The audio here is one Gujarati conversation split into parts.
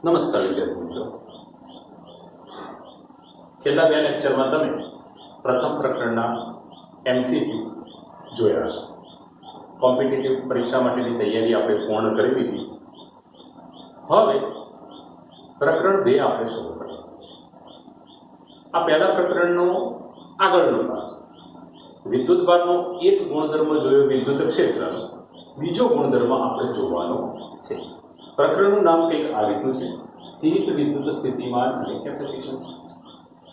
નમસ્કાર વિદ્યાર્થી મિત્રો, છેલ્લા બે લેક્ચરમાં તમે પ્રથમ પ્રકરણના એમસીક્યુ જોયા હશે. કોમ્પિટિટિવ પરીક્ષા માટેની તૈયારી આપણે પૂર્ણ કરી દીધી. હવે પ્રકરણ 2 આપણે શરૂ કરીએ. આ પહેલા પ્રકરણનો આગળનો ભાગ છે. વિદ્યુતભારનો એક ગુણધર્મ જોયો, વિદ્યુત ક્ષેત્રનો. બીજો ગુણધર્મ આપણે જોવાનો છે. પ્રકરણનું નામ કંઈક આ રીતનું છે, સ્થિત વિદ્યુત સ્થિતિમાન અને કેપેસિટન્સ.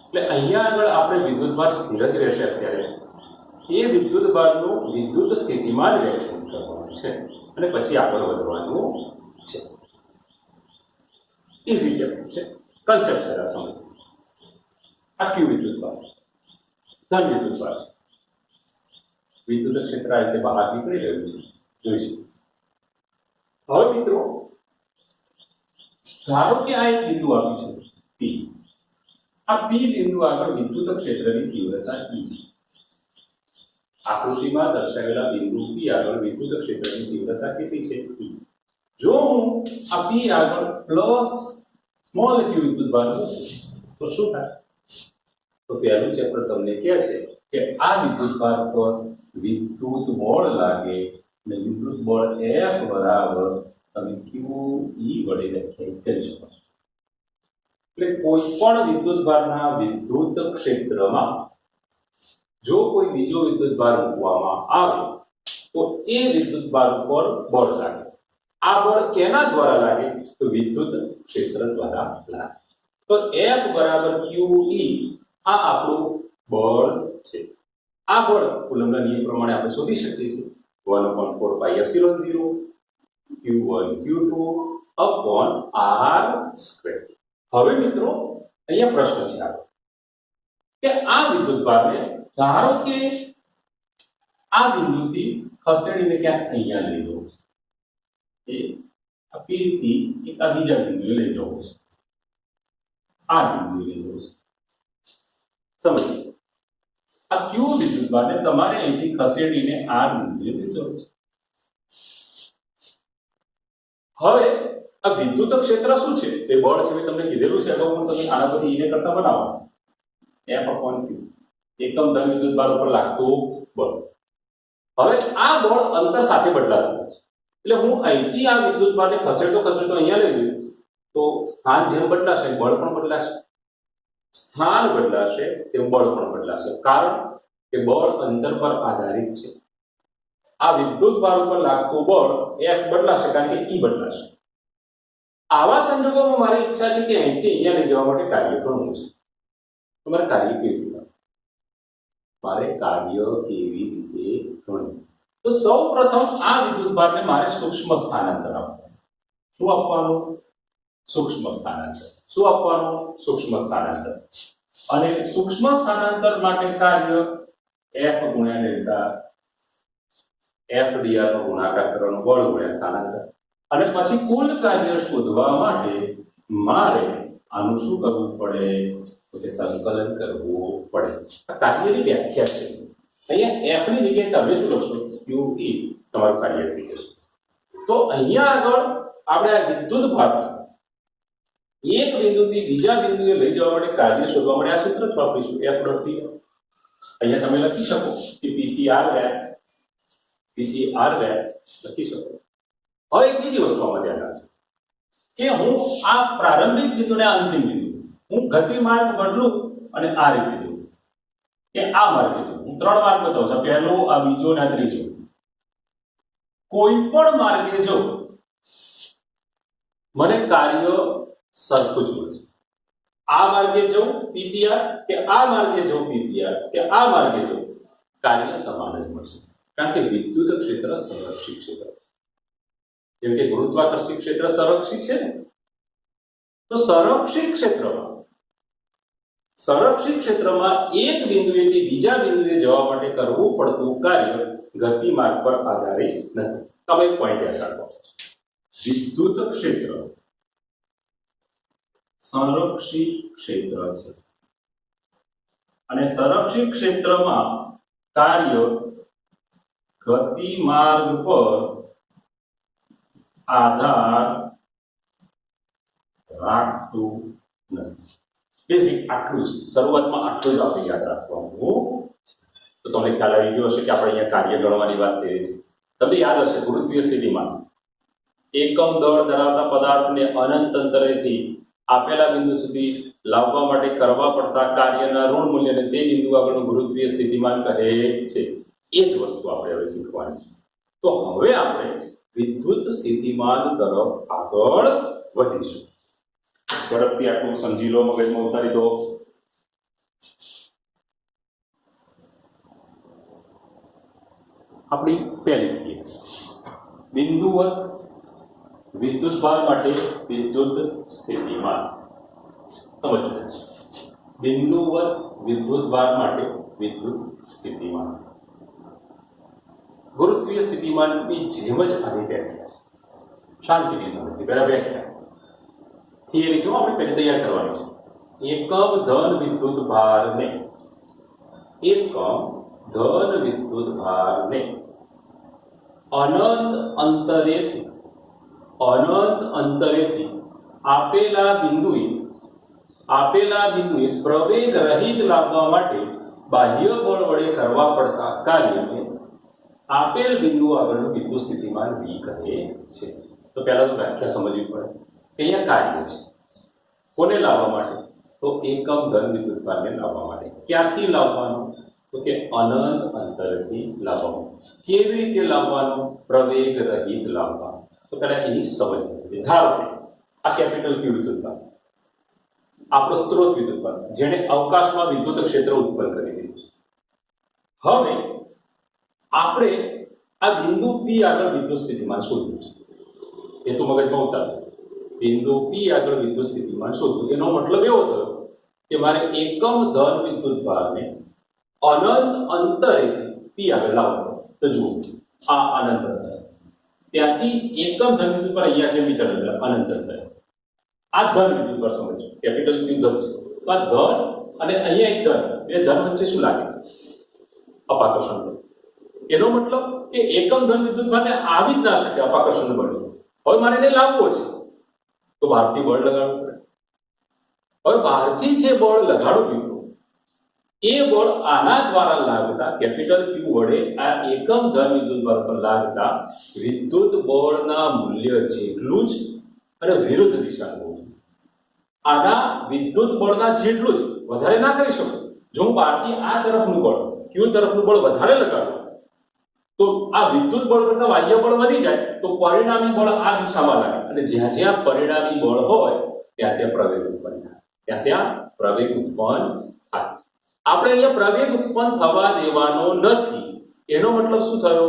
એટલે અહીંયા આગળ આપણે વિદ્યુતભાર સ્થિર જ રહેશે અત્યારે. એ વિદ્યુતભારનું વિદ્યુત સ્થિતિમાન વ્યાખ્યાયિત કરવાનું છે અને પછી આગળ વધવાનું છે. ઇઝી ચેપ્ટર છે, કન્સેપ્ટ જરા સમજો. આ ક્યુ વિદ્યુતભાર, ધન વિદ્યુતભાર છે. વિદ્યુત ક્ષેત્ર આ રીતે બહાર નીકળી રહ્યું છે, જોઈશું. હવે મિત્રો, ધારો કે આ એક બિંદુ આપ્યું છે પી. આ પી બિંદુ આગળ વિદ્યુત ક્ષેત્રની તીવ્રતા E છે. આકૃતિમાં દર્શાવેલા બિંદુ પી આગળ વિદ્યુત ક્ષેત્રની તીવ્રતા કેટલી છે? E. જો હું આ પી આગળ પ્લસ સ્મોલ q વિદ્યુતભાર મૂકું તો શું થાય? તો પહેલું ચેપ્ટર તમને કહે છે કે આ વિદ્યુતભાર પર વિદ્યુત બળ લાગે અને વિદ્યુત બળ F બરાબર તમે QE વડે વ્યાખ્યાયિત કરી શકો છો. એટલે કોઈ પણ વિદ્યુતભારના વિદ્યુત ક્ષેત્રમાં જો કોઈ બીજો વિદ્યુતભાર મૂકવામાં આવે તો એ વિદ્યુતભાર ઉપર બળ લાગે. આ બળ કેના દ્વારા લાગે? તો વિદ્યુત ક્ષેત્ર દ્વારા લાગે. તો F બરાબર QE આ આપણું બળ છે. આ બળ કુલમ્બના નિયમ પ્રમાણે આપણે શોધી શકીએ છીએ. 1/4 પાઈ epsilon 0 Q1 Q2 upon r². હવે મિત્રો, અહીંયા પ્રશ્ન છે આ કે આ વિદ્યુતભારને ધારો કે આ બિંદુથી ખસેડીને ક્યાંક અહીંયા લઈ જવું છે. આ P થી એક આ બીજા બિંદુએ લઈ જવું છે. આ બિંદુએ લઈ જવું છે. સમજો, આ Q વિદ્યુતભારને તમારે અહીંથી ખસેડીને આ બિંદુએ લઈ જવું છે. હવે આ વિદ્યુત ક્ષેત્ર શું છે? તે બળ છે. મેં તમને કીધેલું છે અગાઉ, પણ તમે આના પરથી એને કરતા બનાવો. F/Q એકમ ધન વિદ્યુતભાર ઉપર લાગતું બળ. હવે આ બળ અંતર સાથે બદલાતું હોય છે. એટલે હું અહીંથી આ વિદ્યુતભારને ખસેડતો અહીંયા લઈ જઉં તો સ્થાન જેમ બદલાશે બળ પણ બદલાશે. સ્થાન બદલાશે તેમ બળ પણ બદલાશે, કારણ કે બળ અંતર પર આધારિત છે. આ વિદ્યુતભાર ઉપર લાગતું બળ F બદલાશે કારણ કે E બદલાશે. આવા સંજોગોમાં મારી ઈચ્છા છે કે અહીંથી અહીંયા લઈ જવા માટે કાર્ય ગણવું છે. તો મારે કાર્ય કેવી રીતે ગણવું? તો સૌ પ્રથમ આ વિદ્યુતભારને મારે સૂક્ષ્મ સ્થાનાંતર આપવાનું. શું આપવાનું? સૂક્ષ્મ સ્થાનાંતર. શું આપવાનું? સૂક્ષ્મ સ્થાનાંતર. અને સૂક્ષ્મ સ્થાનાંતર માટે કાર્ય F ગુણ્યા ડેલ્ટા F dr નો ગુણાકાર કરવાનો, બળ ગુણ્યા સ્થાનાંતર. અને પછી કુલ કાર્ય શોધવા માટે મારે આનું શું કરવું પડે? તો કે સંકલન કરવું પડે. આ કાર્યની વ્યાખ્યા છે. અહીંયા F ની જગ્યાએ તમે શું લખશો? QE તમારું કાર્ય થઈ જશે. તો અહીંયા આગળ આપણે આ વિદ્યુતભારને એક બિંદુથી બીજા બિંદુએ લઈ જવા માટે કાર્ય શોધવા માટે આ સૂત્ર જ વાપરીશું, F ડોટ P. અહીંયા તમે લખી શકો કે P થી R ગયા, P થી R ગયા લખી શકો. હવે એક બીજી વસ્તુ આમાં ધ્યાન રાખજો કે હું આ પ્રારંભિક બિંદુને આ અંતિમ બિંદુ હું ગતિમાર્ગ બદલું અને આ રીતે જઉં કે આ માર્ગે જઉં. હું 3 માર્ગ બતાવું છું, પહેલો, આ બીજો અને આ ત્રીજો. કોઈ પણ માર્ગે જો મને કાર્ય સરખું જ મળશે. આ માર્ગે જઉં P થી R કે આ માર્ગે જઉં P થી R કે આ માર્ગે જઉં, કાર્ય સમાન જ મળશે. કારણ કે વિદ્યુત ક્ષેત્ર સંરક્ષિત ક્ષેત્ર છે. જેમ કે ગુરુત્વાકર્ષિત ક્ષેત્ર સંરક્ષિત છે ને, તો સંરક્ષિત ક્ષેત્રમાં એક બિંદુએથી બીજા બિંદુએ જવા માટે કરવું પડતું કાર્ય ગતિમાર્ગ પર આધારિત નથી. તમે એક પોઈન્ટ યાદ રાખો, વિદ્યુત ક્ષેત્ર સંરક્ષિત ક્ષેત્ર છે અને સંરક્ષિત ક્ષેત્રમાં કાર્ય ગતિમાર્ગ પર આધાર રાખતું નથી. બેઝિક આટલું જ, શરૂઆતમાં આટલું જ આપણે યાદ રાખવાનું. તો તમને ખ્યાલ આવી ગયો હશે કે આપણે અહીંયા કાર્ય ગણવાની વાત કરી છે. તમને યાદ હશે ગુરુત્વીય સ્થિતિમાં એકમ દળ ધરાવતા પદાર્થને અનંત અંતરેથી આપેલા બિંદુ સુધી લાવવા માટે કરવા પડતા કાર્યના ઋણ મૂલ્યને તે બિંદુ આગળનું ગુરુત્વીય સ્થિતિમાન કહે છે. એ જ વસ્તુ આપણે હવે શીખવાની. તો હવે આપણે વિદ્યુત સ્થિતિમાન તરફ આગળ વધીશું. ઝડપથી આટલું સમજી લો, મગજમાં ઉતારી દો. આપણી પહેલી થિયરી બિંદુવત વિદ્યુત ભાર માટે વિદ્યુત સ્થિતિમાન. સમજો, બિંદુવત વિદ્યુત ભાર માટે વિદ્યુત સ્થિતિમાન. ગુરુત્વીય સ્થિતિમાનની જેમ જ આની વ્યાખ્યા છે. શાંતિથી સમજીએ. પહેલા વ્યાખ્યા થિયરી છે, આપણે પહેલી તૈયાર કરવાની છે. એકમ ધન વિદ્યુત ભારને અનંત અંતરેથી આપેલા બિંદુએ પ્રવેગ રહિત લાવવા માટે બાહ્ય બળ વડે કરવા પડતા કાર્યને આપેલ બિંદુ આગળનું વિદ્યુત સ્થિતિમાન V કહે છે. તો પહેલા તો વ્યાખ્યા સમજવી પડે કે અહીંયા કાર્ય છે. કોને લાવવા માટે? તો એકમ ધન વિદ્યુત ભારને લાવવા માટે. ક્યાંથી લાવવાનું? તો કે અનંત અંતરથી લાવવાનું. કેવી રીતે લાવવાનું? પ્રવેગ રહિત લાવવાનું. તો પહેલા એની સમજ. ધારો કે આ કેપિટલ ક્યુ વિદ્યુત ભાર આપણો સ્ત્રોત વિદ્યુત ભાર જેણે અવકાશમાં વિદ્યુત ક્ષેત્ર ઉત્પન્ન કરી દીધું છે. હવે આપણે આ બિંદુ P આગળ વિદ્યુત સ્થિતિમાન શોધવું છે. એ તો મગજમાં ઉતારજો. બિંદુ P આગળ વિદ્યુત સ્થિતિમાન શોધવું. એનો મતલબ એવો થયો કે મારે એકમ ધન વિદ્યુત ભારને અનંત અંતરેથી P આગળ લાવવાનો. તો જુઓ, આ અનંત અંતર, ત્યાંથી એકમ ધન વિદ્યુત ભાર અહીંયા છે, વિચાર અનંત અંતર. આ ધન વિદ્યુત ભાર સમજો, કેપિટલ Q ધન છે. તો આ ધન અને અહીંયા એક ધન, બે ધન વચ્ચે શું લાગે? અપાકર્ષણ બળ. એનો મતલબ કે એકમ ધન વિદ્યુત ભારને આવી જ ના શકે અપાકર્ષણ બળ. હવે મારે એને લાવવો છે તો બહારથી બળ લગાડવું પડે. હવે બહારથી જે બળ લગાડવું મિત્રો, એ બળ આના દ્વારા લાગતા કેપિટલ Q વડે આ એકમ ધન વિદ્યુત ભાર પર લાગતા વિદ્યુત બળના મૂલ્ય જેટલું જ અને વિરુદ્ધ દિશાનું હોવું. આના વિદ્યુત બળના જેટલું જ, વધારે ના કરી શકું. જો હું બહારથી આ તરફનું બળ Q તરફનું બળ વધારે લગાડું તો આ વિદ્યુત બળ કરતા બાહ્ય બળ વધી જાય, તો પરિણામી બળ આ દિશામાં લાગે અને જ્યાં જ્યાં પરિણામી બળ હોય ત્યાં ત્યાં પ્રવેગ ઉત્પન્ન થાય. આપણે અહીંયા પ્રવેગ ઉત્પન્ન થવા દેવાનો નથી. એનો મતલબ શું થયો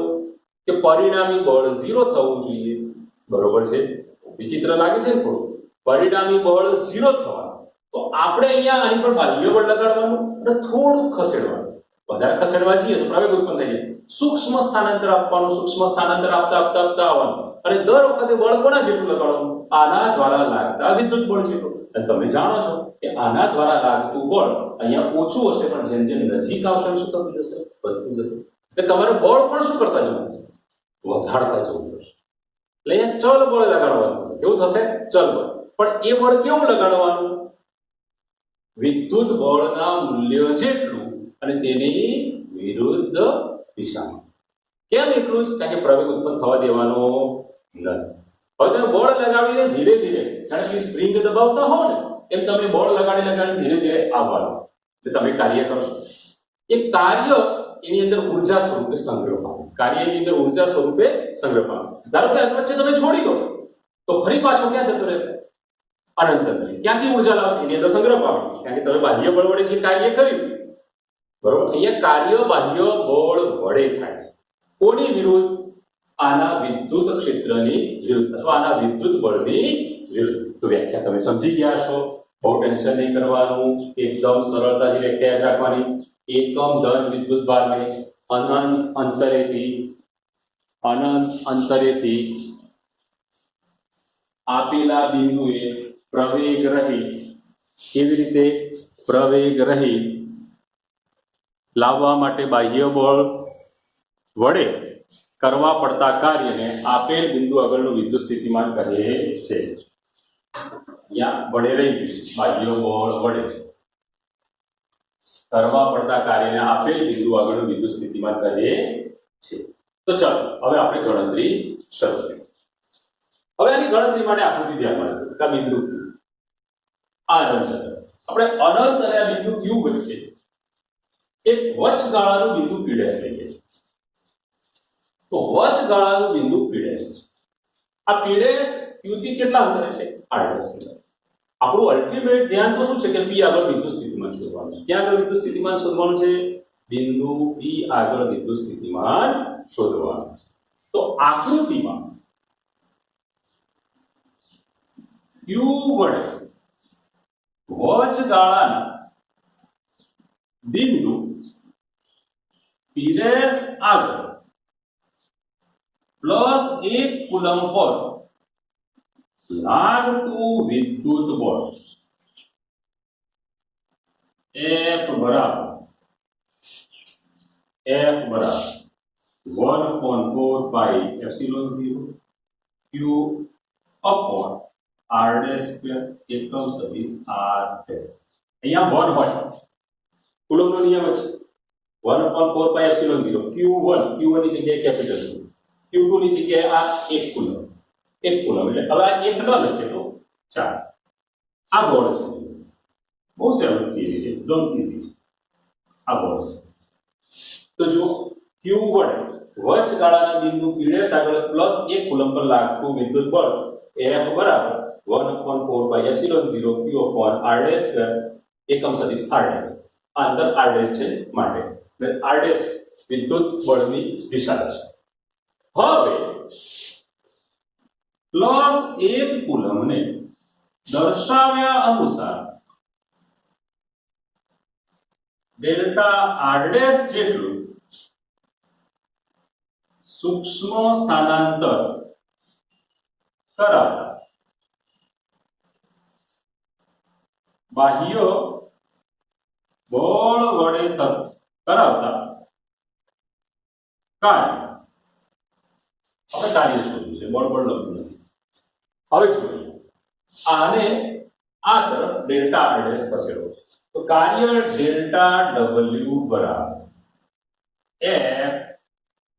કે પરિણામી બળ 0 થવું જોઈએ. બરોબર છે? વિચિત્ર લાગે છે ને થોડું? પરિણામી બળ 0 થવાનું. તો આપણે અહીંયા આની પર બાહ્ય બળ લગાડવાનું અને થોડું ખસેડવાનું. વધારે ખસેડવા જઈએ તો પ્રવેગ ઉત્પન્ન થઈ જાય. સૂક્ષ્મ સ્થાનાંતર આપવાનું, સૂક્ષ્મ સ્થાનાંતર આપતા આવવાનું અને દર વખતે બળ કોના જેટલું લગાડવાનું? આના દ્વારા લાગતા વિદ્યુત બળ જેટલું. અને તમે જાણો છો કે આના દ્વારા લાગતું બળ અહીંયા ઓછું હશે, પણ જેમ જેમ નજીક આવશે શું થતું જશે? વધતું જશે. એટલે તમારે બળ પણ શું કરતા જવું છે? વધારતા જવું પડશે. એટલે અહીંયા ચલ બળ લગાડવાનું થશે. કેવું થશે? ચલ બળ. પણ એ બળ કેવું લગાડવાનું? વિદ્યુત બળના મૂલ્ય જેટલું અને તેની વિરુદ્ધ દિશામાં. કેમ એટલું જ? કારણ કે પ્રવેગ ઉત્પન્ન થવા દેવાનો નથી. હવે તમે બળ લગાવીને ધીરે ધીરે, કારણ કે સ્પ્રિંગ દબાવતા હો ને એમ તમે બળ લગાડી ધીરે ધીરે આવવાનું એટલે તમે કાર્ય કરશો. એ કાર્ય એની અંદર ઉર્જા સ્વરૂપે સંગ્રહ પામે. કાર્ય એની અંદર ઉર્જા સ્વરૂપે સંગ્રહ પામે. ધારો કે વચ્ચે તમે છોડી દો તો ફરી પાછો ક્યાં જતો રહેશે? અનંત અંતરે. ક્યાંથી ઉર્જા લાવશે? એની અંદર સંગ્રહ પામે. કારણ કે તમે બાહ્ય બળ વડે જે કાર્ય કર્યું, બરોબર, અહીંયા કાર્ય બાહ્ય બળ વડે થાય છે. કોની વિરુદ્ધ? આના વિદ્યુત ક્ષેત્રની વિરુદ્ધ અથવા આના વિદ્યુત બળની વિરુદ્ધ. તો વ્યાખ્યા તમે સમજી ગયા છો. બહુ ટેન્શન નહીં કરવાનું, એકદમ સરળતાથી વ્યાખ્યા યાદ રાખવાની. એકમ ધન વિદ્યુત ભારને અનંત અંતરેથી આપેલા બિંદુએ પ્રવેગ રહિત, કેવી રીતે? પ્રવેગ રહિત લાવવા માટે બાહ્ય બળ વડે કરવા પડતા કાર્યને આપેલ બિંદુ આગળનું વિદ્યુત સ્થિતિમાન કહે છે. અહીંયા વડે રહી ગયું છે, બાહ્ય બળ વડે કરવા પડતા કાર્યને આપેલ બિંદુ આગળનું બિંદુ સ્થિતિમાન કહે છે. તો ચાલો હવે આપણે ગણતરી શરૂ કરીએ. હવે આની ગણતરી માટે આકૃતિ ધ્યાનમાં રાખો કે બિંદુ આ અનંત છે. આપણે અનંત અને આ બિંદુ Q વચ્ચે એક વચગાળાનું બિંદુ P' લઈએ છીએ. તો વચગાળાનું બિંદુ P' છે. આ P' Q થી કેટલા અંતરે છે? R'. આપણું અલ્ટિમેટ ધ્યાન તો શું છે કે P આગળ બિંદુ સ્થિતિમાન શોધવાનું છે. ક્યાં આગળ બિંદુ સ્થિતિમાન શોધવાનું છે? બિંદુ P આગળ બિંદુ સ્થિતિમાન શોધવાનું છે. તો આકૃતિમાં Q વડે વચગાળાના બિંદુ P' આગળ +1 કુલમ પર લાગતું વિદ્યુત બળ F બરાબર 1/4 પાઈ epsilon 0 Q upon R' square એકમ સદિશ R'. અહીંયા 1 હોય કુલમનો નિયમ છે 1/4 પાઈ એપ્સિલોન 0 Q1 ની જગ્યાએ કેપિટલ Q2 ની જગ્યાએ આ 1 કુલમ એટલે હવે આ 1 ન લખે તો 4 આ બળ છે. બહુ સરળ થિયરી છે, એકદમ ઈઝી છે. આ બળ છે. તો જો Q વડે વચગાળાના બિંદુ P' આગળ +1 કુલમ પર લાગતું વિદ્યુત બળ F બરાબર 1/4 પાઈ epsilon 0 Q upon R' square એકમ સદિશ R'. આ અંદર R' છે માટે એટલે R' વિદ્યુત બળની દિશા છે. હવે +1 કુલમને દર્શાવ્યા અનુસાર ડેલ્ટા R' જેટલું સૂક્ષ્મ સ્થાનાંતર કરાવતા બાહ્ય બળ વડે કરાવતા કાર્ય આપણે કાર્ય શોધ્યું છે, બળ લખ્યું નથી. હવે જોઈએ આને આ તરફ ડેલ્ટા R' ખસેડો છે. તો કાર્ય ડેલ્ટા W બરાબર F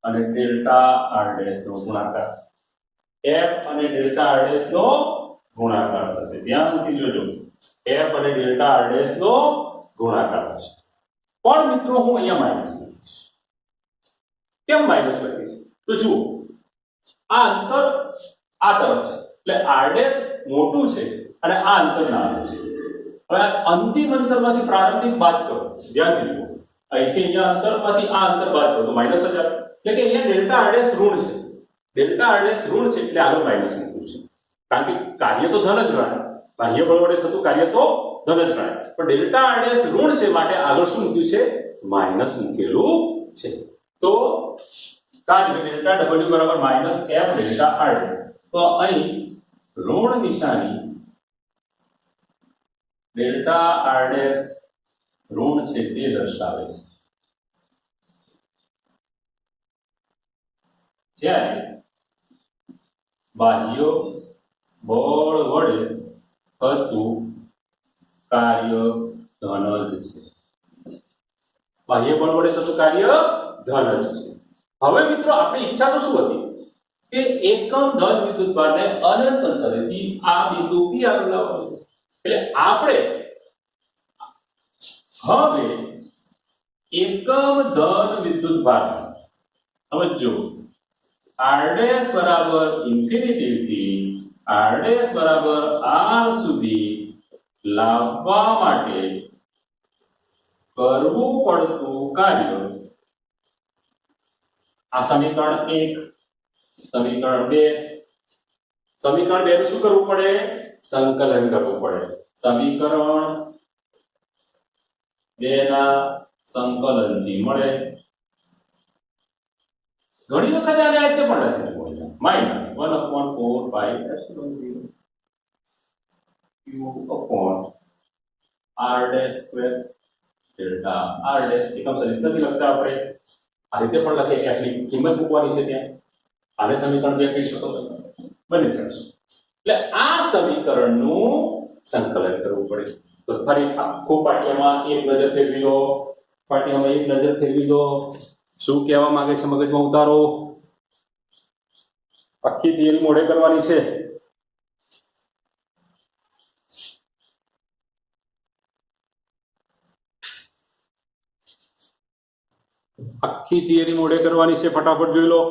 અને ડેલ્ટા R' નો ગુણાકાર. F અને ડેલ્ટા R' નો ગુણાકાર થશે. ધ્યાનથી જોજો, F અને ડેલ્ટા R' નો ગુણાકાર થશે. પણ મિત્રો હું અહીંયા માઈનસ લખીશ. કેમ માઈનસ લખીશ? તો જુઓ આ અંતર આ તરફ છે એટલે R' મોટું છે અને આ અંતર નાનું છે. હવે અંતિમ અંતરમાંથી પ્રારંભિક બાદ કરો. ધ્યાનથી જુઓ, અહીંથી અહીંયા અંતરમાંથી આ અંતર બાદ કરો તો -1000 એટલે કે અહીંયા ડેલ્ટા R' ઋણ છે. ડેલ્ટા R' ઋણ છે એટલે આગળ માઈનસ મૂકવું છે. કારણ કે કાર્ય તો ધન જ ગણાય, બાહ્ય બળ વડે થતું કાર્ય તો ધન જ ગણાય, પણ ડેલ્ટા R' ઋણ છે માટે આગળ શું મૂક્યું છે? માઈનસ મૂકેલું છે. તો કાર્ય ડેલ્ટા W બરાબર -F ડેલ્ટા R'. તો અહીં ઋણ નિશાની ડેલ્ટા R' ઋણ છે તે દર્શાવે છે. જ્યારે બાહ્ય બળ વડે થતું કાર્ય ધન જ છે. બાહ્ય બળ વડે થતું કાર્ય ધન જ છે. હવે મિત્રો આપણી ઈચ્છા તો શું હતી કે એકમ ધન વિદ્યુતભારને અનંત અંતરેથી આ બિંદુ P આગળ લાવવાનું. એટલે આપણે હવે એકમ ધન વિદ્યુતભાર સમજો R' બરાબર ઇન્ફિનિટી થી R' બરાબર R સુધી લાવવા માટે કરવું પડતું કાર્ય આ સમીકરણ 1, સમીકરણ 2, સમીકરણ 2 નું શું કરવું પડે? સંકલન કરવું પડે. સમીકરણ 2 ના સંકલનથી મળે. ઘણી વખત આને આ રીતે પણ લખી શકો -1/4 પાઈ epsilon 0 Q upon R' square delta R' એકમ સદિશ નથી લખતા આપણે, આ રીતે પણ લખીએ. F ની કિંમત મૂકવાની છે ત્યાં. આને સમીકરણ 2 કહી શકો તમે. બની જશે. એટલે આ સમીકરણનું સંકલન કરવું પડે. તો ફરી આખો પાટિયામાં એક નજર ફેરવી લો. પાટિયામાં એક નજર ફેરવી લો. શું કહેવા માંગે છે મગજમાં ઉતારો. આખી થિયરી મોઢે કરવાની છે. આખી થિયરી મોઢે કરવાની છે. ફટાફટ જોઈ લો.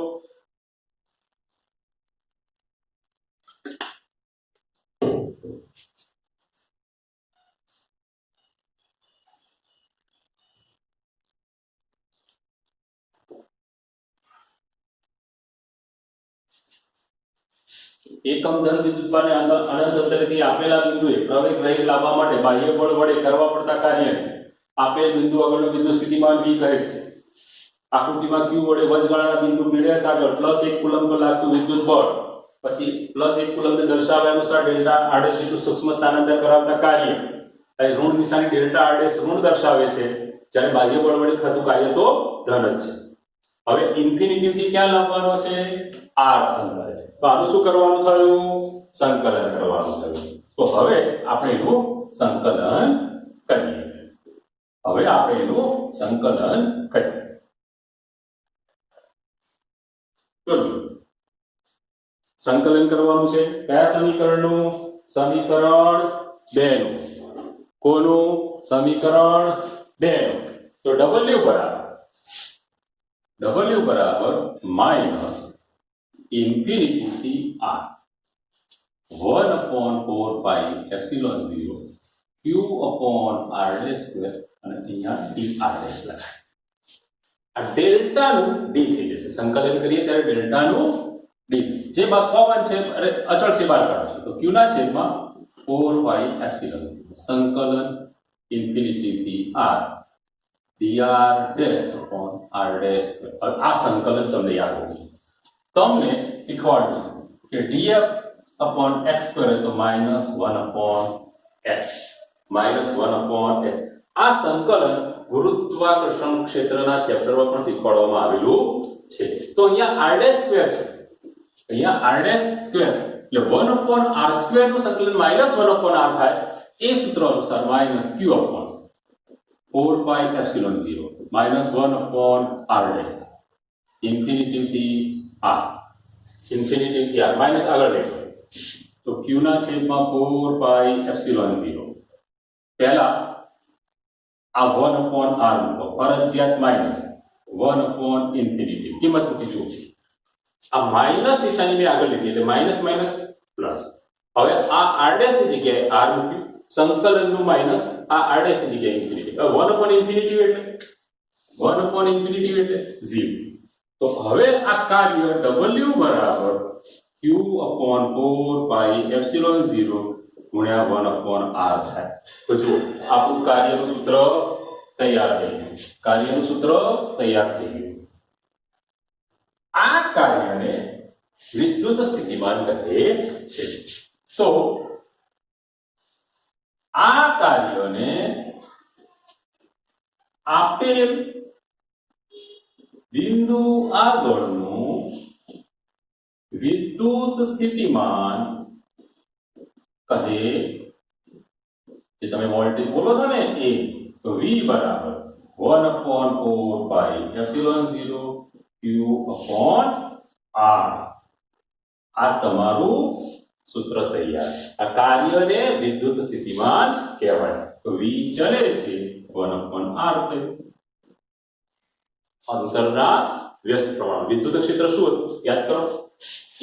એકમ ધન વિદ્યુતભારને અનંત અંતરેથી આપેલા બિંદુએ પ્રવેગ રહિત લાવવા માટે બાહ્ય બળ વડે કરવા પડતા કાર્યને આપેલ બિંદુ આગળનો બિંદુ સ્થિતિમાન V કહે છે. આકૃતિમાં Q વડે વચગાળાના બિંદુ P' આગળ +1 કુલંબ પર લાગતું વિદ્યુત બળ, પછી +1 કુલંબને દર્શાવ્યા અનુસાર ડેલ્ટા r' જેટલું સૂક્ષ્મ સ્થાનાંતર કરાવતા કાર્ય. અહીં ઋણ નિશાની ડેલ્ટા r' ઋણ દર્શાવે છે, જ્યારે બાહ્ય બળ વડે થતું કાર્ય તો ધન જ છે. હવે ઇન્ફિનિટી થી ક્યાં લાવવાનો છે? r અંતરે. તો આનું શું કરવાનું થયું? સંકલન કરવાનું થયું. તો હવે આપણે એનું સંકલન કરીએ. તો જો સંકલન કરવાનું છે કયા સમીકરણનું? સમીકરણ 2 નું. કોનું? સમીકરણ 2 નું. તો W બરાબર માઈનસ ઇન્ફિનિટી થી r 1/4 પાઈ epsilon 0 q upon r' square અને અહીંયા dr' લખાય. આ ડેલ્ટા નું d થઈ જશે. સંકલન કરીએ ત્યારે ડેલ્ટા નું d જે પવન છે અચળ છે બહાર કાઢો તો q ના છેદમાં 4 પાઈ એપ્સિલોન 0 સંકલન ઇન્ફિનિટી થી r dr' upon r' square. આ સંકલન તમને યાદ હોવું જોઈએ. તમને શીખવાડ્યું છે કે df upon x સ્ક્વેર તો -1/x -1/x. આ સંકલન ગુરુત્વાકર્ષણ ક્ષેત્રના ચેપ્ટરમાં પણ શીખવાડવામાં આવેલું છે. તો અહીંયા r' સ્ક્વેર છે, અહીંયા r' સ્ક્વેર એટલે 1/r² નું સંકલન -1/r થાય. એ સૂત્ર અનુસાર -q upon 4 પાઈ એપ્સિલોન 0 -1/r' ઇન્ફિનિટી થી r માઈનસ આગળ લેજો તો q ના છેદમાં 4 પાઈ એપ્સિલોન 0. પહેલા આ 1/r મૂકો, ફરજિયાત માઈનસ 1/ઇન્ફિનિટી કિંમત મૂકી જો. આ માઈનસ નિશાની મેં આગળ લીધી એટલે માઈનસ માઈનસ પ્લસ. હવે આ r' ની જગ્યાએ r મૂક્યું, સંકલનનું માઈનસ આ r' ની જગ્યાએ ઇન્ફિનિટી. હવે 1/ઇન્ફિનિટી એટલે 0. તો હવે આ કાર્ય W બરાબર q upon 4 પાઈ એપ્સિલોન 0 ગુણ્યા 1/r થાય. તો જો આપણું કાર્યનું સૂત્ર તૈયાર થઈ ગયું. આ કાર્યને વિદ્યુત સ્થિતિમાન કહે છે. તો આ કાર્યને આપેલ બિંદુ આગળનું વિદ્યુત સ્થિતિમાન કહે. જે તમે વોલ્ટેજ બોલો છો ને એ, તો V બરાબર 1/4 પાઈ એપ્સિલોન 0 q upon r. આ તમારું સૂત્ર તૈયાર. આ કાર્યને વિદ્યુત સ્થિતિમાન કહેવાય. તો V ચલે છે 1/r થયું. અંતરના વ્યસ્ત પ્રમાણ. વિદ્યુત ક્ષેત્ર શું હતું યાદ કરો?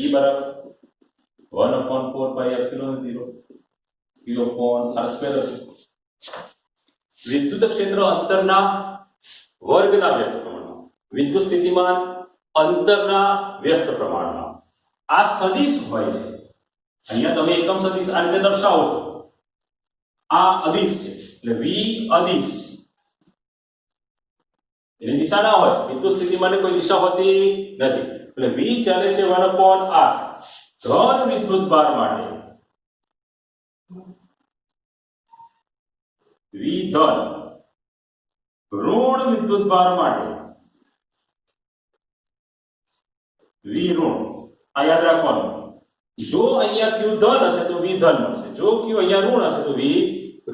E બરાબર 1/4 પાઈ એપ્સિલોન 0 q upon r² હતું. વિદ્યુત ક્ષેત્ર અંતરના વર્ગના વ્યસ્ત પ્રમાણમાં, વિદ્યુત સ્થિતિમાન અંતરના વ્યસ્ત પ્રમાણમાં. આ સદિશ હોય છે. અહીંયા તમે એકમ સદિશ આ રીતે દર્શાવો છો. આ અદિશ છે એટલે V અદિશ. એની દિશા ના હોય. વિદ્યુત સ્થિતિમાન કોઈ દિશા હોતી નથી એટલે V ચાલે છે 1/r. ધન વિદ્યુત ભાર માટે V ધન, ઋણ વિદ્યુત ભાર માટે V ઋણ. આ યાદ રાખવાનું. જો અહીંયા q ધન હશે તો v ધન મળશે, જો q અહીંયા ઋણ હશે તો v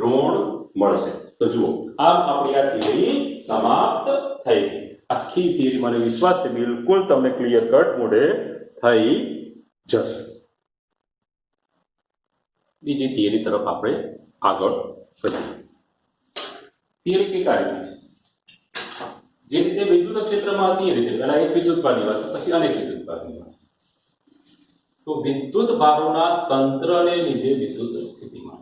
ઋણ મળશે. તો જુઓ આમ આપણી આ થિયરી સમાપ્ત થઈ ગઈ. આખી થિયરી મને વિશ્વાસ છે બિલકુલ તમને ક્લિયર કટ મોડે થઈ જશે. બીજી થિયરી તરફ આપણે આગળ વધીએ. થિયરી કઈ કાર્ય છે? જે રીતે વિદ્યુત ક્ષેત્રમાં હતી એ રીતે પહેલા એક વિદ્યુત ભારની વાત પછી અનેક વિદ્યુત ભારની વાત. તો વિદ્યુત ભારોના તંત્રને લીધે વિદ્યુત સ્થિતિમાન,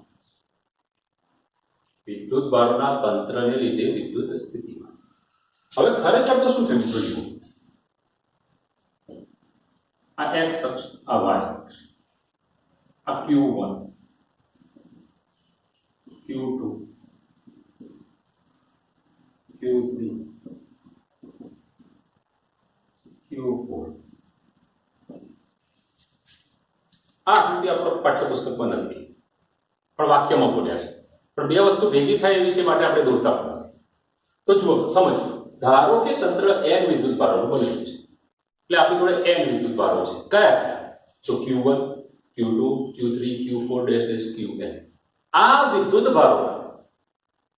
વિદ્યુત ભારોના તંત્રને લીધે વિદ્યુત સ્થિતિમાન. હવે ખરેખર તો શું છે મિત્રો? જુઓ આ x અક્ષ, આ y અક્ષ, આ q1 q2 q3 q4 આ આકૃતિ આપણો પાઠ્યપુસ્તકમાં નથી પણ વાક્યમાં બોલ્યા છે, પણ બે વસ્તુ ભેગી થાય એવી છે માટે આપણે દોરતા પણ નથી. તો જુઓ સમજો, ધારો કે તંત્ર n વિદ્યુત ભારોનું બનેલું છે, એટલે આપણી જોડે n વિદ્યુત ભારો છે. કયા કયા? તો q1 q2 q3 q4 qn. આ વિદ્યુત ભારોના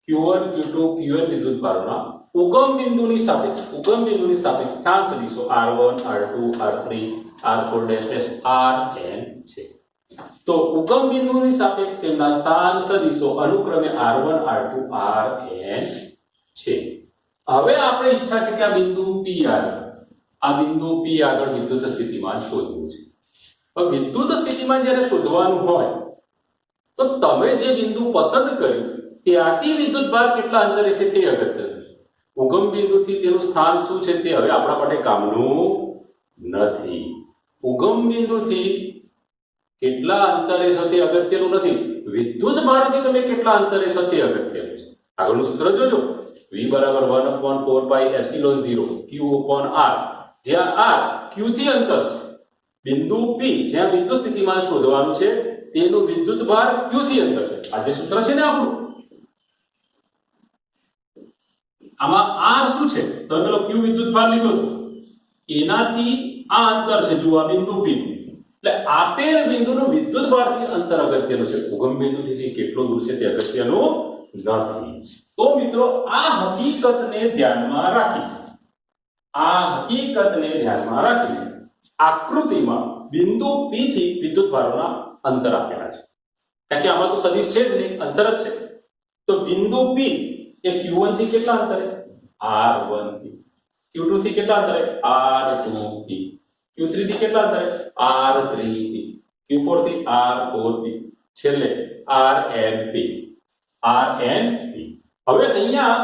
q1 q2 qn વિદ્યુત ભારોના ઉગમ બિંદુની સાપેક્ષ સ્થાન સદિશો r1 r2 r3 r4 rn છે. તો ઉગમ બિંદુની સાપેક્ષ તેમના સ્થાન સદિશો અનુક્રમે r1 r2 rn છે. હવે આપણે ઈચ્છા છે કે આ બિંદુ p આગળ વિદ્યુત સ્થિતિમાન શોધવું છે. હવે વિદ્યુત સ્થિતિમાન જ્યારે શોધવાનું હોય તો તમે જે બિંદુ પસંદ કર્યું ત્યાંથી વિદ્યુત ભાર કેટલા અંતરે છે તે અગત્યનું છે. ઉગમ બિંદુથી તેનું સ્થાન શું છે તે હવે આપણા માટે કામનું નથી. ઉગમ બિંદુથી કેટલા અંતરે છો તે અગત્યનું નથી, વિદ્યુત ભારથી તમે કેટલા અંતરે છો તે અગત્યનું છે. આગળનું સૂત્ર જોજો, v બરાબર 1/4 પાઈ એપ્સિલોન 0 q upon r, જ્યાં r q થી અંતર છે. બિંદુ p જ્યાં વિદ્યુત સ્થિતિમાન શોધવાનું છે તેનું વિદ્યુત ભાર q થી અંતર છે. આ જે સૂત્ર છે ને આપણું, આમાં r શું છે? તો પેલો q વિદ્યુત ભાર લીધો તો એનાથી આ અંતર છે, જુઓ આ બિંદુ p. એટલે આપેલ બિંદુનું વિદ્યુત ભારથી અંતર અગત્યનું છે, ઉગમ બિંદુથી જે કેટલો દૂર છે તે અગત્યનું નથી. તો મિત્રો આ હકીકતને ધ્યાનમાં રાખી આકૃતિમાં બિંદુ p થી વિદ્યુત ભારોના અંતર આપેલા છે. કારણ કે આમાં તો સદિશ છે જ નહીં, અંતર જ છે. તો બિંદુ p એ q1 થી કેટલા અંતરે? r1 થી. q2 થી કેટલા અંતરે? r2 થી. q3 થી કેટલા અંતરે? r3 થી. q4 થી r4 થી. છેલ્લે rn થી. હવે અહીંયા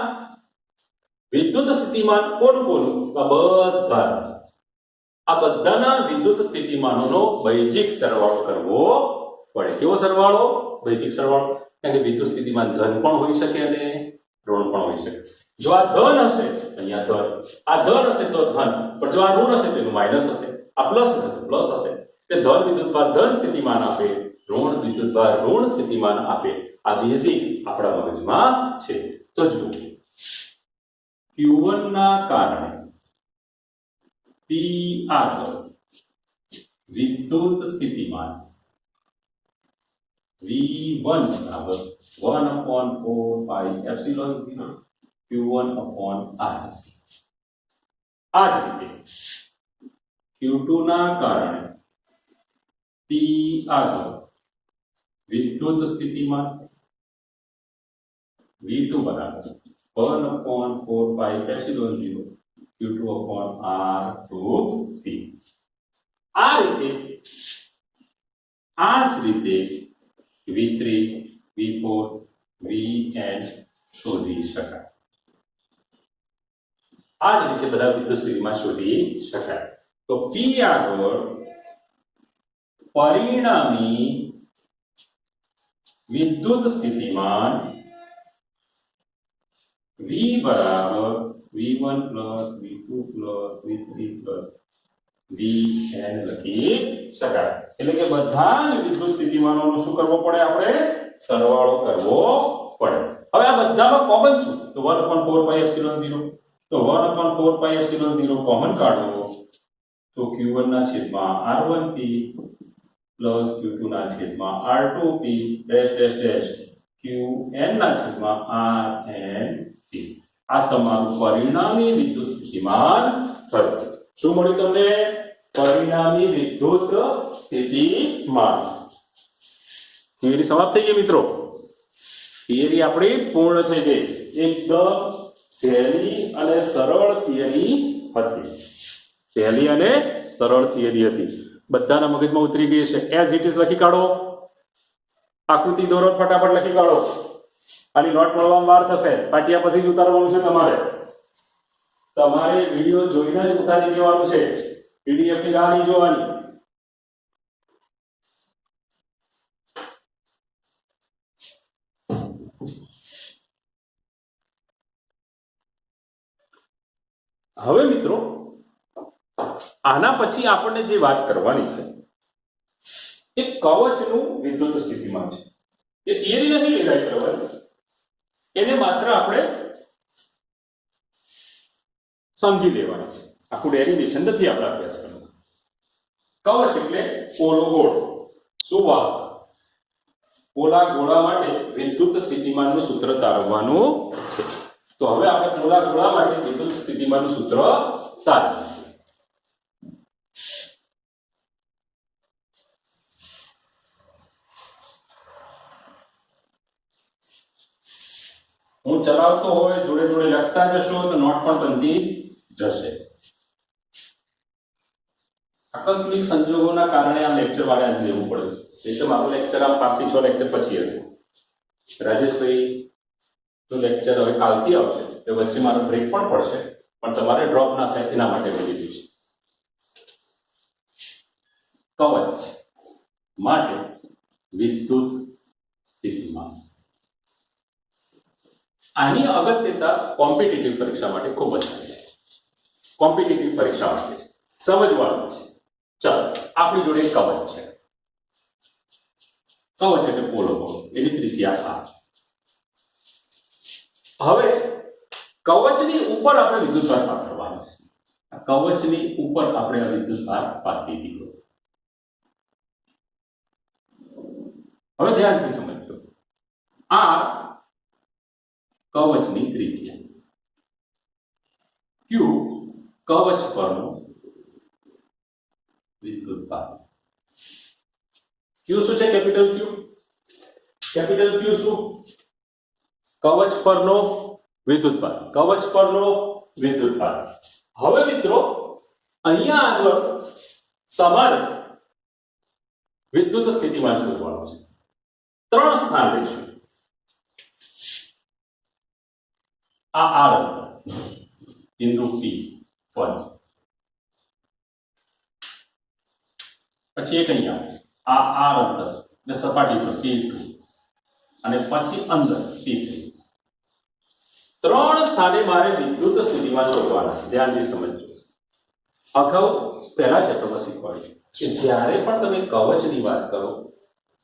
વિદ્યુત સ્થિતિમાન કોનું? આ બધાના વિદ્યુત સ્થિતિમાનોનો બૈજિક સરવાળો કરવો પડે. કેવો સરવાળો? બૈજિક સરવાળો. કારણ કે વિદ્યુત સ્થિતિમાન ધન પણ હોઈ શકે અને ઋણ પણ હોઈ શકે. જો આ ધન હશે અહીંયા ધન, આ ધન હશે તો ધન, પણ જો આ ઋણ હશે તો એનું માઈનસ હશે, આ પ્લસ હશે તો પ્લસ હશે. એટલે ધન વિદ્યુત ભાર ધન સ્થિતિમાન આપે, ઋણ વિદ્યુત ભાર ઋણ સ્થિતિમાન આપે. આ બેઝિક આપણા મગજમાં છે. તો જુઓ, q1 ના કારણે p આગળ વિદ્યુત સ્થિતિમાન v1 બરાબર 1/4 પાઈ એપ્સિલોન 0 q1 upon r. આ જ રીતે q2 ના કારણે p આગળ વિદ્યુત સ્થિતિમાન v2 બરાબર 1/4 પાઈ એપ્સિલોન 0 q2 upon r2c. આ જ રીતે v3 v4 vn શોધી શકાય. આ જ રીતે બધા વિદ્યુત સ્થિતિમાન શોધી શકાય. તો p આગળ પરિણામી વિદ્યુત સ્થિતિમાન v બરાબર v1 v2 v3 vn લખી શકાય. એટલે કે બધા જ વિદ્યુત સ્થિતિમાનોનો શું કરવો પડે? આપણે સરવાળો કરવો પડે. હવે આ બધામાં કોમન શું? તો 1/4 પાઈ એપ્સિલોન 0. તો 1/4 પાઈ એપ્સિલોન 0 કોમન કાઢો તો q1 ના છેદમાં r1 p પ્લસ Q2 ના છેદમાં R2P dash dash dash Qn ના છેદમાં Rnp. આ તમારું પરિણામી વિદ્યુત સ્થિતિમાન થયું. શું મળ્યું તમને? પરિણામી વિદ્યુત સ્થિતિમાન. થિયરી સમાપ્ત થઈ ગઈ મિત્રો. થિયરી આપણી પૂર્ણ થઈ ગઈ. એકદમ સહેલી અને સરળ થિયરી હતી. સહેલી અને સરળ થિયરી હતી. બધાના મગજમાં ઉતરી ગઈ છે. એઝ ઇટ ઇઝ લખી કાઢો. આકૃતિ દોરો, ફટાફટ લખી કાઢો. આની નોટ મળવામાં વાર થશે. પાટિયા પરથી જ ઉતારવાનું છે તમારે. તમારે વિડિયો જોઈને જ ઉતારી દેવાનું છે. પીડીએફ ની રાહ નહીં જોવાની. હવે મિત્રો આના પછી આપણને જે વાત કરવાની છે એ કવચનું વિદ્યુત સ્થિતિમાન છે. એ થિયરી નથી રિલાઇઝ કરવાની. એને માત્ર આપણે સમજી લેવાની છે. આખું ડેરિવેશન નથી આપણે અભ્યાસ કરવાનો. કવચ એટલે પોલો ગોળ. શું વાત? પોલા ગોળા માટે વિદ્યુત સ્થિતિમાનનું સૂત્ર તારવવાનું છે. તો હવે આપણે પોલા ગોળા માટે વિદ્યુત સ્થિતિમાનનું સૂત્ર તારવીશું. હું ચલાવતો હોય જોડે જોડે લખતા જશો તો નોટ પણ બનતી જશે. આકસ્મિક સંજોગોના કારણે આ લેક્ચર વાળે આજે લેવું પડે. એ તો મારું લેક્ચર આમ 5 થી 6 લેક્ચર પછી હતું. રાજેશભાઈ નું લેક્ચર હવે કાલથી આવશે. એ વચ્ચે મારો બ્રેક પણ પડશે, પણ તમારે ડ્રોપ ના થાય એના માટે મેં લીધું છે. કવચ માટે વિદ્યુત સ્થિતિમાન. આની અગત્યતા કોમ્પિટિટિવ પરીક્ષા માટે ખૂબ જ છે. કોમ્પિટિટિવ પરીક્ષા માટે છે, સમજવાનું છે. ચાલો, આપણી જોડે કવચ છે. કવચ એટલે પોલો ગોળ, એની ત્રિજ્યા R. હવે કવચની ઉપર આપણે વિદ્યુતભાર પાથરવાનો છે. કવચની ઉપર આપણે આ વિદ્યુતભાર પાથરી દીધો. હવે ધ્યાનથી સમજો. R કવચની ત્રિજ્યા, Q કવચ પરનો વિદ્યુતભાર. Q શું છે? Capital Q. કેપિટલ Q શું? કવચ પરનો વિદ્યુતભાર. કવચ પરનો વિદ્યુતભાર. હવે મિત્રો અહીંયા આગળ તમારે વિદ્યુત સ્થિતિમાન શોધવાનું છે. 3 સ્થાન લઈશું. આ R બિંદુ P1, પછી એક અહીંયા આ R અંતર એટલે સપાટી પર P2, અને પછી અંદર P3. 3 સ્થાને મારે વિદ્યુત સ્થિતિમાન શોધવાના છે. ધ્યાનથી સમજજો. અગાઉ પહેલા ચેપ્ટરમાં શીખવાડ્યું કે જ્યારે પણ તમે કવચની વાત કરો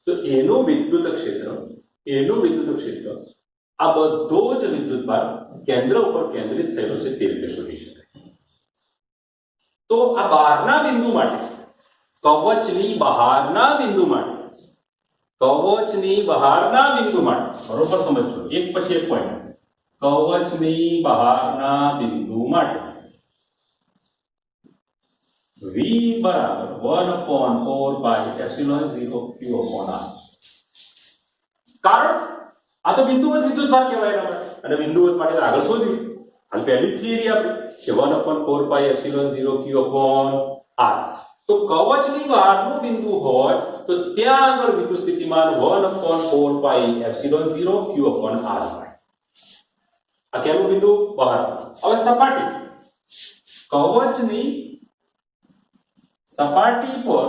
તો એનું વિદ્યુત ક્ષેત્ર આ બધો જ વિદ્યુતભાર કેન્દ્ર ઉપર કેન્દ્રિત થયેલો છે તે રીતે શોધી શકાય. તો આ બહારના બિંદુ માટે, કવચની બહારના બિંદુ માટે, બરોબર સમજો, એક પછી એક પોઈન્ટ. કવચની બહારના બિંદુ માટે V બરાબર 1/4 પાઈ એપ્સિલોન 0 Q upon R. કારણ આ તો બિંદુવત વિદ્યુતભાર કહેવાય એના માટે, અને બિંદુવત માટે આગળ શોધ્યું. હાલ પહેલી થિયરી આપણી કે 1/4 પાઈ એપ્સિલોન 0 Q upon R. તો કવચની બહારનું બિંદુ હોય તો ત્યાં આગળ વિદ્યુત સ્થિતિમાન 1/4 પાઈ એપ્સિલોન 0 Q upon R હોય. આ કેનું બિંદુ? બહાર. હવે સપાટી, કવચની સપાટી પર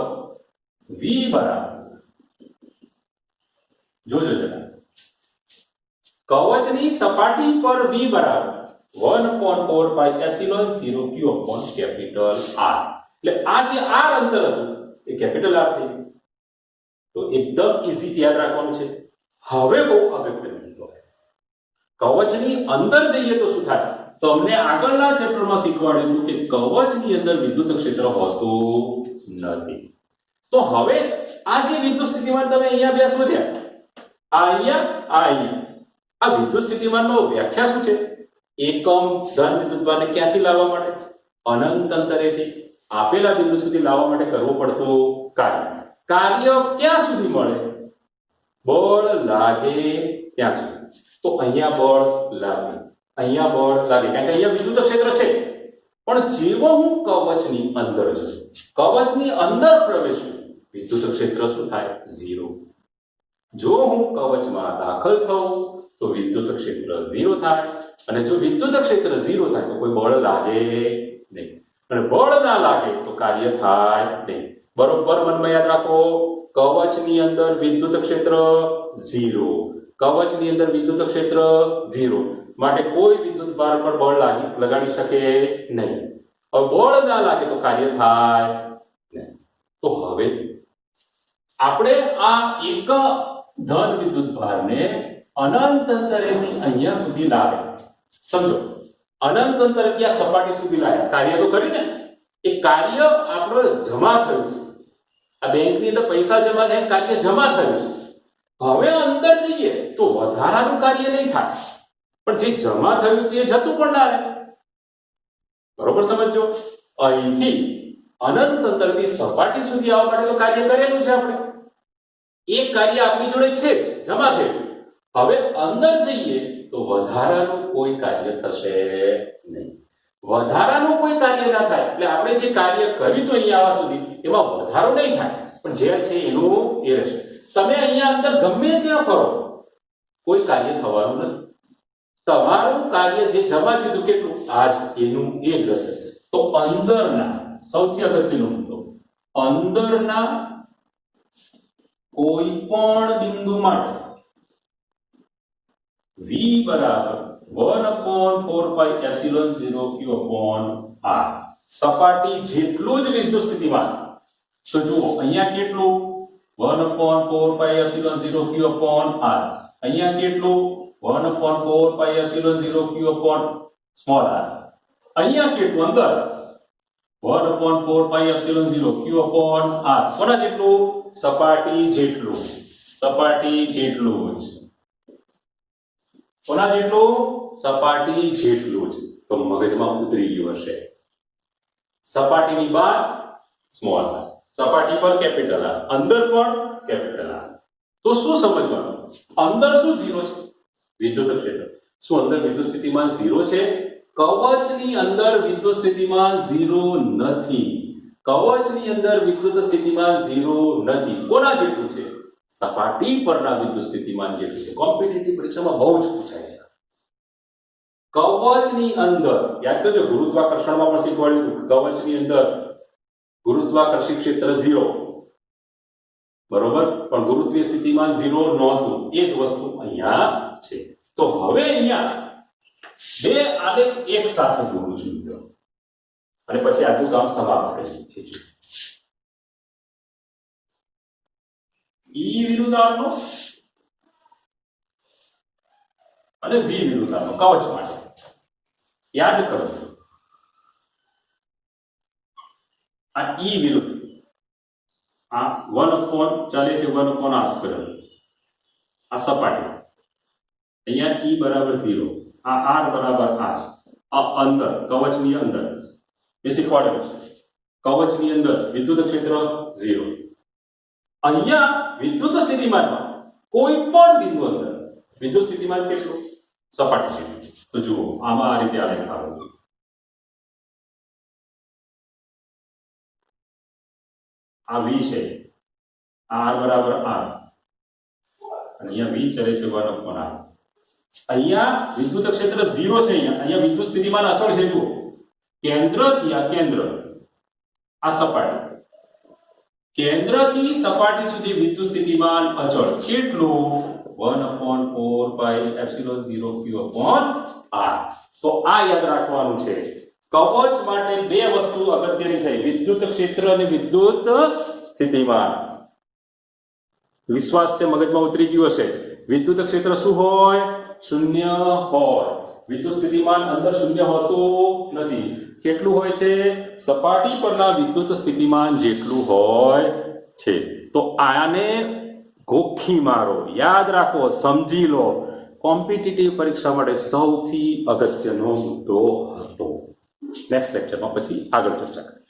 V બરાબર, જોજો જરા, કવચની સપાટી પર V બરાબર 1/4 પાઈ epsilon 0 Q upon capital R. એટલે આ જે R અંતર હતું એ કેપિટલ R થઈ ગયું. તો એકદમ ઈઝી યાદ રાખવાનું છે. હવે બહુ અગત્યનું છે, કવચની અંદર જઈએ તો શું થાય? તમને આગળના ચેપ્ટરમાં શીખવાડ્યું કે કવચની અંદર વિદ્યુત ક્ષેત્ર હોતું નથી. તો હવે આ જે વિદ્યુત સ્થિતિમાન તમે અહીંયા બે શોધ્યા, આ અહીંયા આ વિદ્યુત સ્થિતિમાનનો વ્યાખ્યા શું છે? એકમ ધન વિદ્યુતભારને ક્યાંથી લાવવા માટે? અનંત અંતરેથી આપેલા બિંદુ સુધી લાવવા માટે કરવું પડતું કાર્ય. કાર્ય ક્યાં સુધી મળે? બળ લાગે ત્યાં સુધી. તો અહીંયા બળ લાગે, અહીંયા બળ લાગે, કારણ કે અહીંયા વિદ્યુત ક્ષેત્ર છે. પણ જેવો હું કવચની અંદર જઉં, કવચની અંદર પ્રવેશું, વિદ્યુત ક્ષેત્ર શું થાય? 0. જો હું કવચમાં દાખલ થઉં તો વિદ્યુત ક્ષેત્ર 0 થાય, અને જો વિદ્યુત ક્ષેત્ર 0 થાય તો કોઈ બળ લાગે નહીં, અને બળ ના લાગે તો કાર્ય થાય નહીં. બરોબર મનમાં યાદ રાખો, કવચની અંદર વિદ્યુત ક્ષેત્ર 0, કવચની અંદર વિદ્યુત ક્ષેત્ર 0, માટે કોઈ વિદ્યુત ભાર પર બળ લગાડી શકે નહીં. હવે બળ ના લાગે તો કાર્ય થાય નહીં. તો હવે આપણે આ એક ધન વિદ્યુત ભારને અનંત અંતરેથી અહીંયા સુધી લાવે. સમજો, અનંત અંતરેથી આ સપાટી સુધી લાવ્યા, કાર્ય તો કર્યું ને. એ કાર્ય આપણો જમા થયું છે, આ બેંકની અંદર પૈસા જમા થયા, કાર્ય જમા થયું છે. હવે અંદર જઈએ તો વધારાનું કાર્ય નહીં થાય, પણ જે જમા થયું તે જતું પણ ના રહે. બરોબર સમજો, અહીંથી અનંત અંતરથી સપાટી સુધી આવવા માટે તો કાર્ય કરેલું છે આપણે, એક કાર્ય આપણી જોડે છે જ, જમા થયું. હવે અંદર જઈએ તો વધારાનું કોઈ કાર્ય થશે નહીં. વધારાનું કોઈ કાર્ય ના થાય એટલે આપણે જે કાર્ય કર્યું તો અહીંયા આવવા સુધી એમાં વધારો નહીં થાય, પણ જે છે એનું એ રહેશે. તમે અહીંયા અંદર ગમે ત્યાં કરો, કોઈ કાર્ય થવાનું નથી. તમારું કાર્ય જે જમા થયું કેટલું, આજ એનું એ જ રહેશે. તો અંદરના સૌથી અગત્યનો મુદ્દો, અંદરના કોઈ પણ બિંદુ માટે V બરાબર 1/4πε0q/r, સપાટી જેટલું જ વિદ્યુત સ્થિતિમાન. તો જુઓ અહીંયા કેટલું, 1/4πε0q/r, અહીંયા કેટલું, 1/4πε0q/r, અહીંયા કેટલું અંદર, 1/4πε0q/r. કોના જેટલું? સપાટી જેટલું, સપાટી જેટલું જ. કોના જેટલું? સપાટી જેટલું જ. તો મગજમાં ઉતરી ગયું હશે, સપાટીની બહાર સ્મોલ r, સપાટી પર કેપિટલ R, અંદર પણ કેપિટલ R. તો શું સમજવાનું? અંદર શું 0 છે? વિદ્યુત ક્ષેત્ર. શું અંદર વિદ્યુત સ્થિતિમાન 0 છે? કવચની અંદર વિદ્યુત સ્થિતિમાન 0 નથી. કવચની અંદર વિદ્યુત સ્થિતિમાન 0 નથી. કોના જેટલું છે? સપાટી પરના વિદ્યુત સ્થિતિમાન જેટલું છે. કોમ્પિટિટિવ પરીક્ષામાં બહુ જ પૂછાય છે. કવચની અંદર યાદ કરજો, ગુરુત્વાકર્ષણમાં પણ શીખવાડ્યું હતું, કવચની અંદર ગુરુત્વાકર્ષી ક્ષેત્ર 0, બરોબર, પણ ગુરુત્વીય સ્થિતિમાન 0 નહોતું. એ જ વસ્તુ અહીંયા છે. તો હવે અહીંયા બે આલેખ એક સાથે જોડું છું મિત્રો, અને પછી આજનું કામ સમાપ્ત કરી છે. E વિરુદ્ધ R નો અને V વિરુદ્ધ R નો કવચ માટે યાદ કરો. આ E વિરુદ્ધ આ 1 ચાલે છે, 1 r², આ સપાટી, અહીંયા E બરાબર 0, આ R બરાબર R, આ અંદર કવચની અંદર એ શીખવાડેલું છે. કવચની અંદર વિદ્યુત ક્ષેત્ર 0. અહીંયા વિદ્યુત સ્થિતિમાનમાં કોઈ પણ બિંદુ અંદર વિદ્યુત સ્થિતિમાન કેટલું? સપાટી છે. તો જુઓ, આમાં આ રીતે આલેખ આવે. આ V છે, R બરાબર R, અને અહીંયા V ચલે છે 1/r. અહીંયા વિદ્યુત ક્ષેત્ર 0 છે. અહીંયા વિદ્યુત સ્થિતિમાન અચળ છે. જુઓ, કેન્દ્રથી આ કેન્દ્ર, આ સપાટી, કેન્દ્રથી સપાટી સુધી વિદ્યુત સ્થિતિમાન અચળ કેટલું? 1/4πε0q/r. તો આ યાદ રાખવાનું છે. કવચ માટે બે વસ્તુ અગત્યની થઈ, વિદ્યુત ક્ષેત્ર અને વિદ્યુત સ્થિતિમાન. વિશ્વાસ છે, મગજમાં ઉતરી ગયું હશે. વિદ્યુત ક્ષેત્ર શું હોય? 0 હોય. વિદ્યુત સ્થિતિમાન અંદર 0 હોતું નથી. કેટલું હોય છે? સપાટી પરના વિદ્યુત સ્થિતિમાન જેટલું હોય છે. તો આને ગોખી મારો, યાદ રાખો, સમજી લો. કોમ્પિટિટિવ પરીક્ષા માટે સૌથી અગત્યનો મુદ્દો હતો. નેક્સ્ટ લેક્ચરમાં પછી આગળ ચર્ચા કરીએ.